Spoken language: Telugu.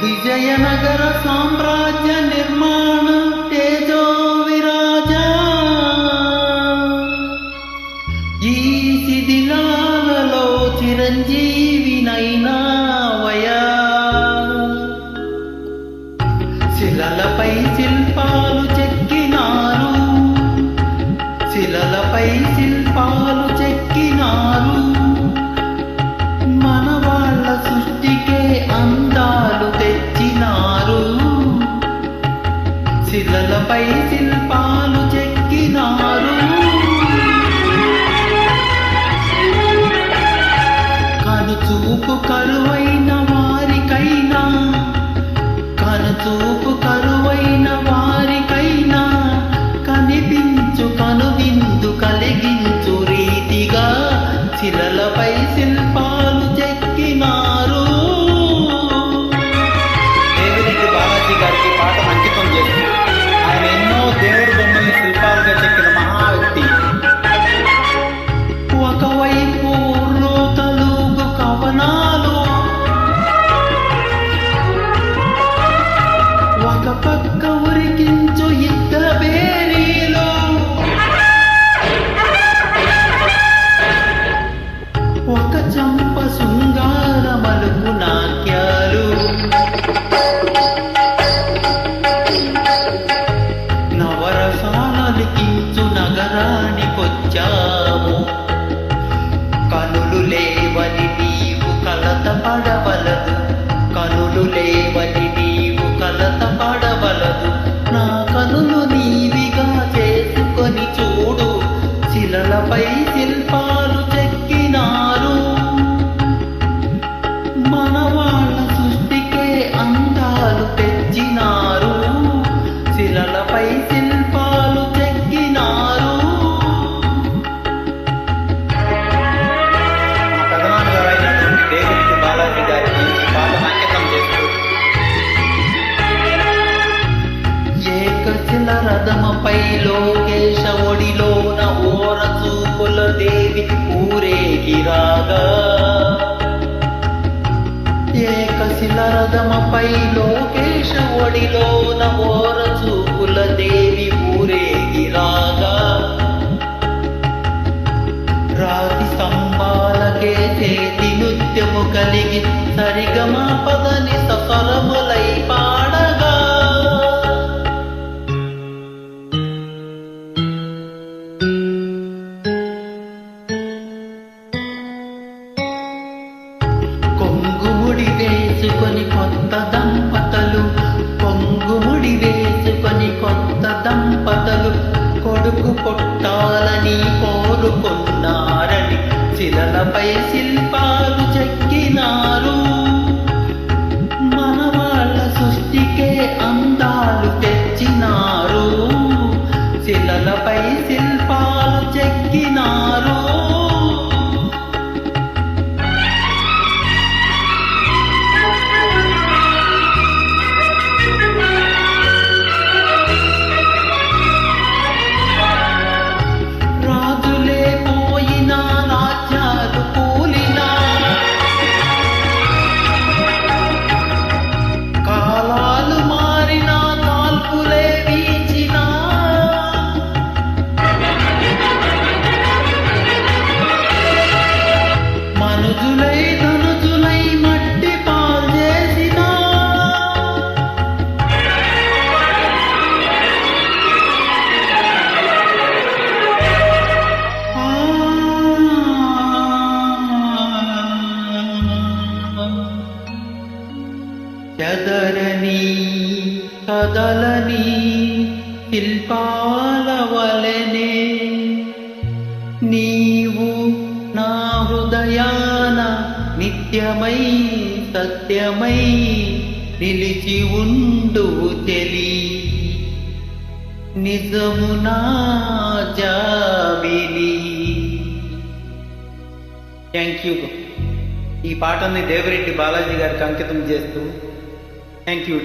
విజయనగర సామ్రాజ్య నిర్మాణ తేజో విరాజ ఈ శిథిలాలలో చిరంజీవినైనావయా శిలలపై శిల్పాలు చెక్కినారు శిలలపై శిల్పాలు చెక్కినారు మన వాళ్ళ సృష్టికే అందాలు తెచ్చినారు శిలలపై శిల్పాలు చెక్కినారు కనుచూపు కరువైన వారికైనా కనుచూపు కరువైన వారికైనా కనిపించు కనువిందు కలిగించు రీతిగా శిలలపై శిల్పాలు చెక్కినారు. దేవిరెడ్డి బాలాజీ గారికి పాట అంకితం చేస్తూ ఆయన ఎన్నో దేవుడి బొమ్మల్ని శిల్పాలుగా చెక్కిన మహా వ్యక్తి. ఒకవైపు ఊర్లో తలుగు కవనాలు, ఒక పక్క ఉరికించు యుద్ధ బేరీలు, ఒక చంప శృంగార మలుపు నాట్యాలు, నవరసాలకించు నగరానికొచ్చాము. కనులు లేవని నీవు కలత పడవలదు, కనులు లేవని నీవు కలత పడవలదు, నా కనులు నీవిగా చేసుకొని చూడు శిలలపై శిల్పాలు చెక్కినారు మన వాళ్ళ సృష్టికే అందాలు తెచ్చినారు శిలలపై శిల్పాలు చెక్కినారు. కథనాలుగారైనటువంటి దేవిరెడ్డి బాలాజీ గారికి పాఠం అంకితం చేస్తూ ఏకశిల రథమపై లోకేశ ఒడిలోన ఓర చూపుల దేవి ఊరేగిరాగా, ఏకశిల రథమపై లోకేశ ఒడిలోన ఓర చూపుల దేవి ఊరేగిరాగా, రాతి స్తంభాలకే చేతి నృత్యము కలిగి సరిగమా పదని సఫలములై పాడగా, కొంగుముడి వేసుకొని కొత్త దంపతలు, కొంగుముడి వేసుకొని కొత్త దంపతలు కొడుకు పుట్టాలని కోరుకున్నారని శిలలపై శిల్పాలు చెక్కినారు మన వాళ్ళ సృష్టికే అందాలు తెచ్చినారు శిలలపై శిల్పాలు చెక్కినారు. రాజులే పోయినా రాజ్యాలు కూలినా, కాలాలు మారినా కాల్పులే వీచినా, మనుజులై ధనుజులై మట్టి పాల్చేసినా, చెదరని కదలని శిల్పాల వలెనే నీవు నా హృదయాన నిత్యమై సత్యమై నిలిచి ఉండు తెలి నిజము నా జాబిలి. Thank you. ఈ పాటని దేవిరెడ్డి బాలాజీ గారికి అంకితం చేస్తూ థ్యాంక్ యూ.